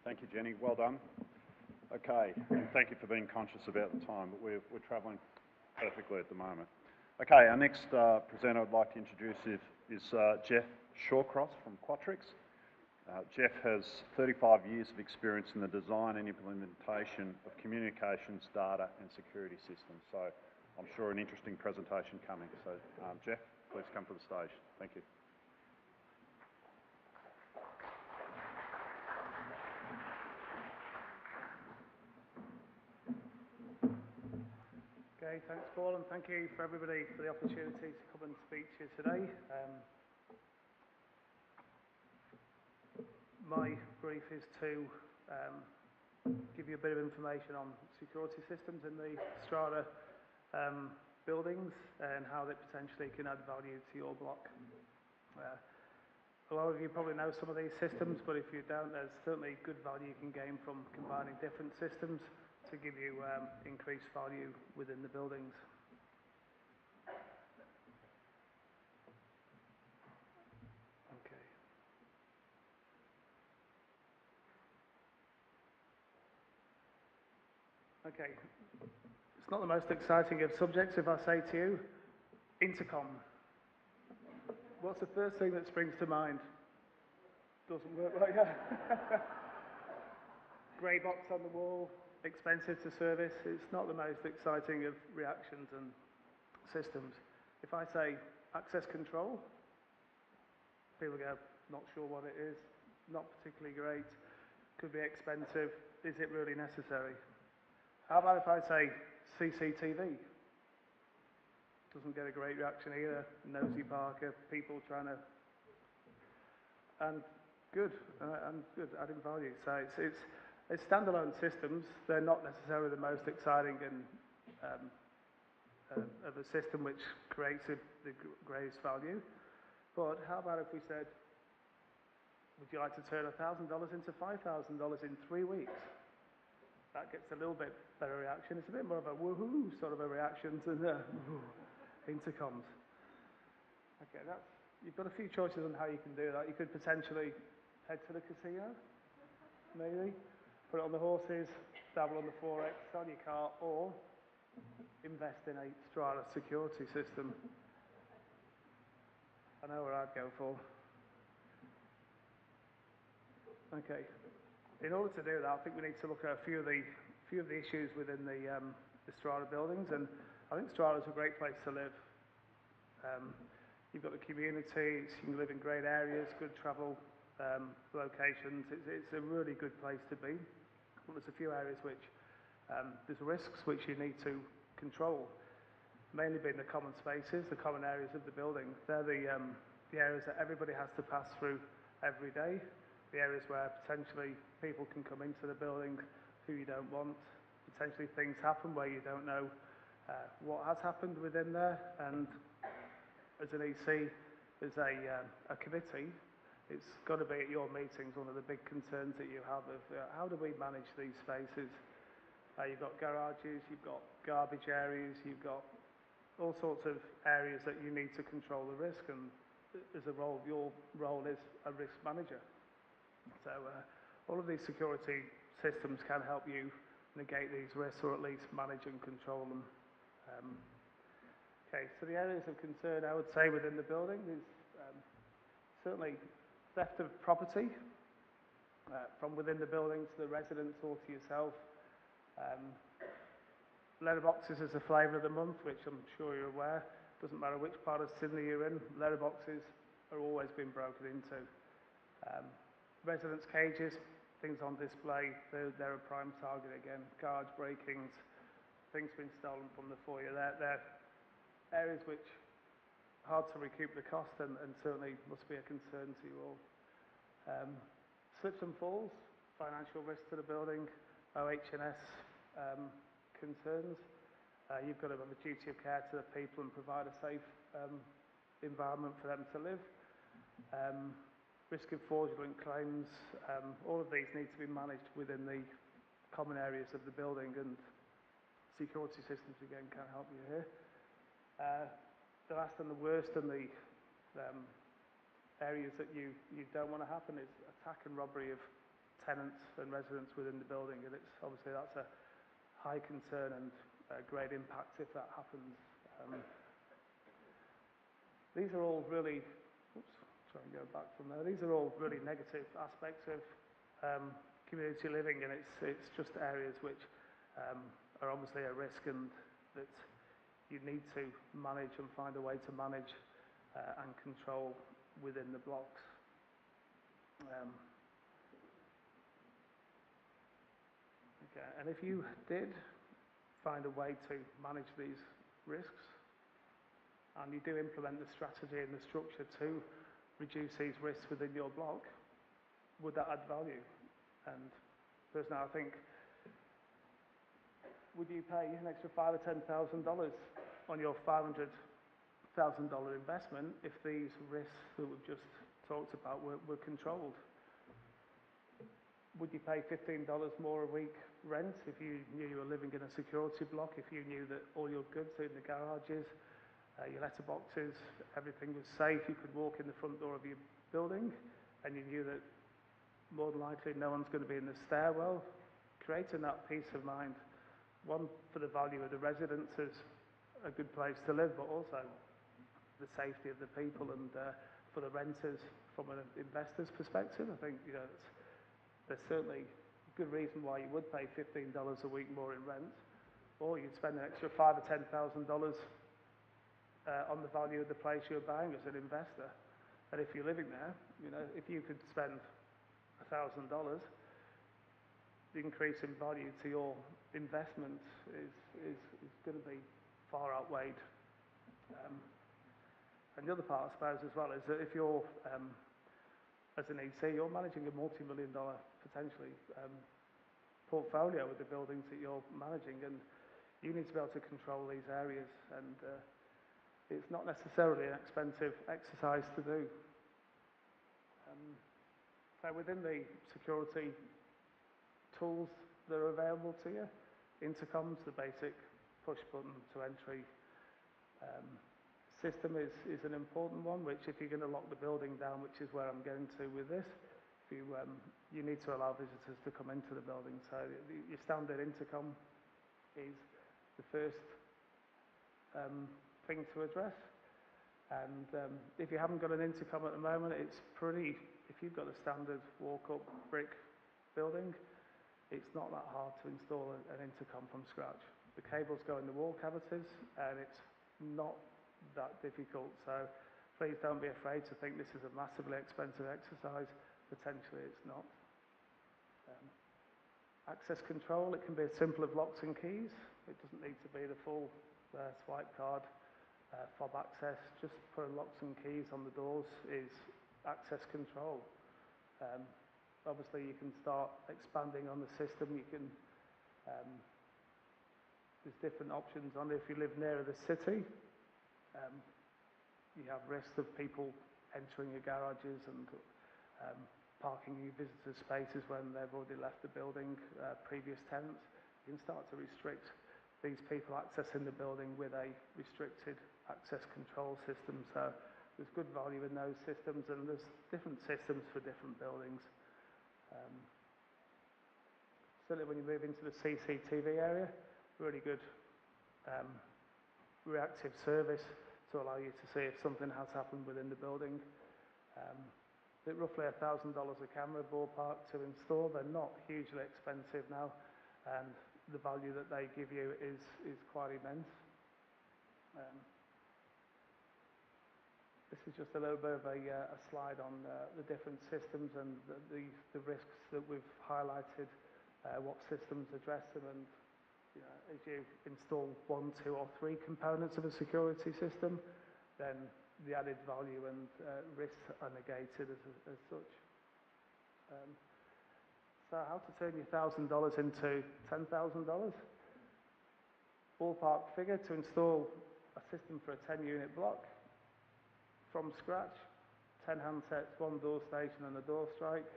Thank you, Jenny. Well done. Okay, and thank you for being conscious about the time, but we're travelling perfectly at the moment. Okay, our next presenter I'd like to introduce is Jeff Shawcross from Quatrix. Jeff has 35 years of experience in the design and implementation of communications, data and security systems. So I'm sure an interesting presentation coming. So Jeff, please come to the stage. Thank you. Okay, thanks Paul, and thank you for everybody for the opportunity to come and speak to you today. My brief is to give you a bit of information on security systems in the Strata buildings and how they potentially can add value to your block. A lot of you probably know some of these systems, but if you don't, there's certainly good value you can gain from combining different systems to give you increased value within the buildings. Okay, it's not the most exciting of subjects if I say to you, intercom. What's the first thing that springs to mind? Doesn't work like that. Grey box on the wall, expensive to service. It's not the most exciting of reactions and systems. If I say access control, people go, not sure what it is, not particularly great, could be expensive, is it really necessary? How about if I say CCTV? Doesn't get a great reaction either. Nosy Parker, people trying to, and good, adding value. So it's standalone systems. They're not necessarily the most exciting and of a system which creates the greatest value. But how about if we said, would you like to turn $1,000 into $5,000 in 3 weeks? That gets a little bit better reaction. It's a bit more of a woohoo sort of a reaction to the intercoms. Okay, you've got a few choices on how you can do that. You could potentially head to the casino, maybe, put it on the horses, dabble on the Forex, sell your car, or invest in a Strata security system. I know where I'd go for. Okay. In order to do that, I think we need to look at a few of the issues within the Strata buildings, and I think Strata is a great place to live. You've got the communities, you can live in great areas, good travel locations. It's a really good place to be. But there's a few areas which there's risks which you need to control, mainly being the common spaces, the common areas of the building. They're the areas that everybody has to pass through every day. The areas where potentially people can come into the building who you don't want. Potentially things happen where you don't know what has happened within there. And as an EC, as a committee, it's got to be at your meetings one of the big concerns that you have of how do we manage these spaces? You've got garages, you've got garbage areas, you've got all sorts of areas that you need to control the risk, and as a role, your role is a risk manager. So all of these security systems can help you negate these risks or at least manage and control them. Okay, so the areas of concern I would say within the building is certainly theft of property from within the building to the residents or to yourself. Letterboxes is the flavour of the month, which I'm sure you're aware. Doesn't matter which part of Sydney you're in, letterboxes are always being broken into. Residence cages, things on display, they're a prime target again. Garage breakings, things being stolen from the foyer. They're areas which are hard to recoup the cost and certainly must be a concern to you all. Slips and falls, financial risk to the building, OH&S concerns. You've got to have a duty of care to the people and provide a safe environment for them to live. Risk of fraudulent claims, all of these need to be managed within the common areas of the building, and security systems again can help you here. The last and the worst and the areas that you don't want to happen is attack and robbery of tenants and residents within the building, and it's obviously that's a high concern and a great impact if that happens. These are all really, try and go back from there. These are all really negative aspects of community living, and it's just areas which are obviously a risk and that you need to manage and find a way to manage and control within the blocks. Okay, and if you did find a way to manage these risks, and you do implement the strategy and the structure to reduce these risks within your block, would that add value? And personally, I think, would you pay an extra $5,000 or $10,000 on your $500,000 investment if these risks that we've just talked about were controlled? Would you pay $15 more a week rent if you knew you were living in a security block, if you knew that all your goods in the garages, your letterboxes, everything was safe, you could walk in the front door of your building, and you knew that more than likely no one's going to be in the stairwell? Creating that peace of mind, one, for the value of the residents as a good place to live, but also the safety of the people and for the renters from an investor's perspective. I think there's certainly a good reason why you would pay $15 a week more in rent, or you'd spend an extra $5,000 or $10,000 on the value of the place you're buying as an investor. And if you're living there, if you could spend $1,000, the increase in value to your investment is going to be far outweighed. And the other part, I suppose, as well, is that if you're, as an EC, you're managing a multi-million-dollar, potentially, portfolio with the buildings that you're managing, and you need to be able to control these areas, and it's not necessarily an expensive exercise to do. So within the security tools that are available to you, intercoms, the basic push button to entry system is an important one, which if you're going to lock the building down, which is where I'm going to with this, you need to allow visitors to come into the building. So your standard intercom is the first thing to address. And if you haven't got an intercom at the moment, it's pretty, if you've got a standard walk-up brick building, it's not that hard to install an intercom from scratch. The cables go in the wall cavities, and it's not that difficult. So please don't be afraid to think this is a massively expensive exercise. Potentially it's not. Access control, it can be as simple as locks and keys. It doesn't need to be the full swipe card fob access. Just putting locks and keys on the doors is access control. Obviously you can start expanding on the system. You can there's different options on it. If you live nearer the city, you have risks of people entering your garages and parking in your visitor spaces when they've already left the building, previous tenants. You can start to restrict these people accessing the building with a restricted access control system. So there's good value in those systems, and there's different systems for different buildings. Certainly when you move into the CCTV area, really good reactive service to allow you to see if something has happened within the building. They're roughly $1,000 a camera ballpark to install. They're not hugely expensive now, and the value that they give you is quite immense. This is just a little bit of a slide on the different systems and the risks that we've highlighted, what systems address them, and as you install 1, 2 or 3 components of a security system, then the added value and risks are negated as such. So how to turn your $1,000 into $10,000? Ballpark figure to install a system for a 10-unit block from scratch, 10 handsets, 1 door station and a door strike,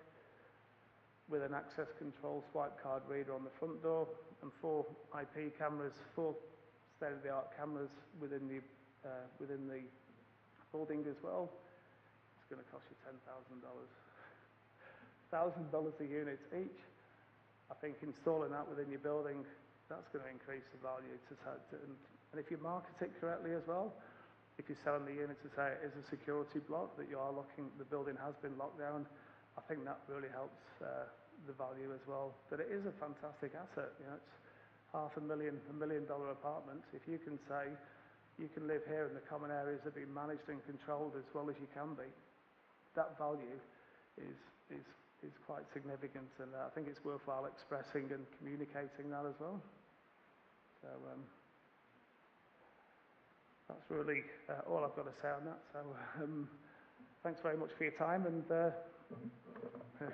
with an access control swipe card reader on the front door, and 4 IP cameras, 4 state-of-the-art cameras within the building as well. It's going to cost you $10,000. $1,000 a unit each. I think installing that within your building, that's going to increase the value and if you market it correctly as well, if you're selling the unit to say it is a security block, that you are the building has been locked down, I think that really helps the value as well. But it is a fantastic asset, you know, it's $500,000, $1 million apartment. If you can say you can live here and the common areas are being managed and controlled as well as you can be, that value is quite significant, and I think it's worthwhile expressing and communicating that as well. So that's really all I've got to say on that. So thanks very much for your time, and thank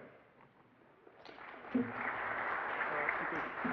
you.